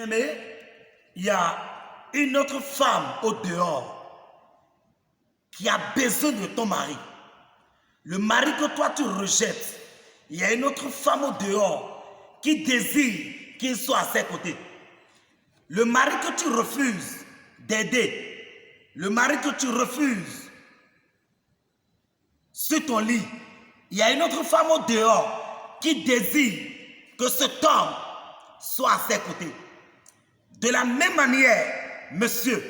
Bien-aimé, il y a une autre femme au dehors qui a besoin de ton mari. Le mari que toi tu rejettes, il y a une autre femme au dehors qui désire qu'il soit à ses côtés. Le mari que tu refuses d'aider, le mari que tu refuses sur ton lit, il y a une autre femme au dehors qui désire que cet homme soit à ses côtés. De la même manière, monsieur,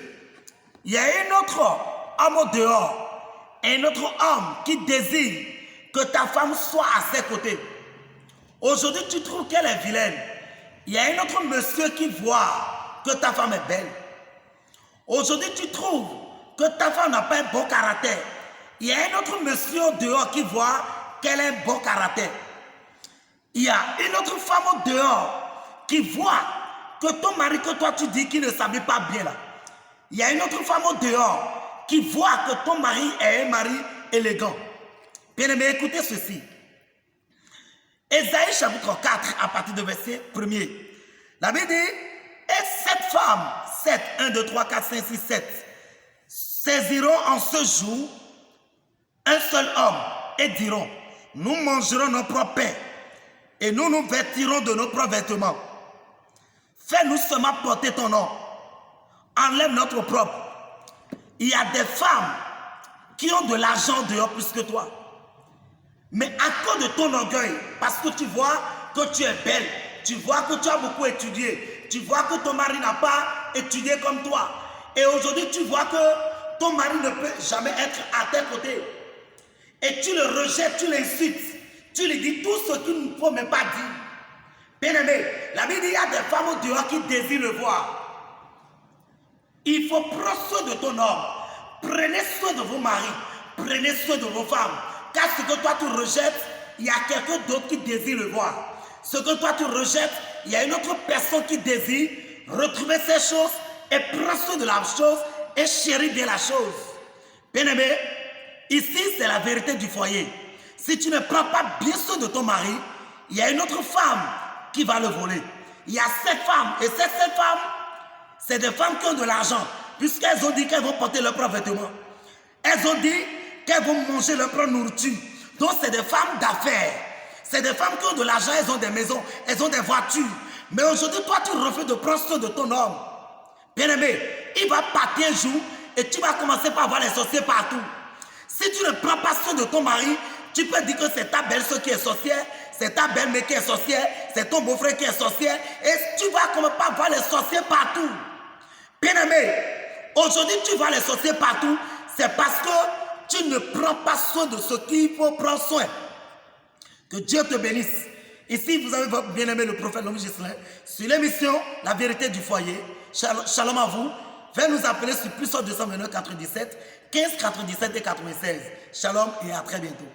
il y a un autre homme au dehors, un autre homme qui désire que ta femme soit à ses côtés. Aujourd'hui, tu trouves qu'elle est vilaine. Il y a un autre monsieur qui voit que ta femme est belle. Aujourd'hui, tu trouves que ta femme n'a pas un bon caractère. Il y a un autre monsieur au dehors qui voit qu'elle a un bon caractère. Il y a une autre femme au dehors qui voit que ton mari que toi tu dis qu'il ne s'habille pas bien là. Il y a une autre femme au dehors qui voit que ton mari est un mari élégant. Bien-aimé, écoutez ceci. Ésaïe chapitre 4 à partir de verset 1er. La Bible dit, et cette femme, 7, 1, 2, 3, 4, 5, 6, 7, saisiront en ce jour un seul homme et diront, nous mangerons nos propres pains et nous nous vêtirons de nos propres vêtements. Fais-nous seulement porter ton nom. Enlève notre propre. Il y a des femmes qui ont de l'argent dehors plus que toi. Mais à cause de ton orgueil, parce que tu vois que tu es belle, tu vois que tu as beaucoup étudié, tu vois que ton mari n'a pas étudié comme toi. Et aujourd'hui, tu vois que ton mari ne peut jamais être à tes côtés. Et tu le rejettes, tu l'insultes, tu lui dis tout ce qu'il ne faut même pas dire. Bien-aimé, la Bible dit il y a des femmes au dehors qui désirent le voir. Il faut prendre soin de ton homme. Prenez soin de vos maris. Prenez soin de vos femmes. Car ce que toi tu rejettes, il y a quelqu'un d'autre qui désire le voir. Ce que toi tu rejettes, il y a une autre personne qui désire retrouver ces choses et prendre soin de la chose et chérir bien la chose. Bien-aimé, ici c'est la vérité du foyer. Si tu ne prends pas bien soin de ton mari, il y a une autre femme qui va le voler. Il y a 7 femmes. Et ces 7 femmes, c'est des femmes qui ont de l'argent. Puisqu'elles ont dit qu'elles vont porter leurs propres vêtements. Elles ont dit qu'elles vont manger leur propre nourriture. Donc c'est des femmes d'affaires. C'est des femmes qui ont de l'argent, elles ont des maisons, elles ont des voitures. Mais aujourd'hui, toi, tu refuses de prendre soin de ton homme. Bien-aimé, il va partir un jour et tu vas commencer par voir les sorciers partout. Si tu ne prends pas soin de ton mari, tu peux dire que c'est ta belle-soeur qui est sorcière, c'est ta belle-mère qui est sorcière, c'est ton beau-frère qui est sorcière, et tu vas commencer par voir les sorciers partout. Bien-aimé, aujourd'hui tu vois les sorciers partout, c'est parce que tu ne prends pas soin de ce qu'il faut prendre soin. Que Dieu te bénisse. Ici, vous avez votre bien-aimé le prophète Lomi Gislain sur l'émission La vérité du foyer. Shalom à vous. Venez nous appeler sur +229 97 15 97 et 96. Shalom et à très bientôt.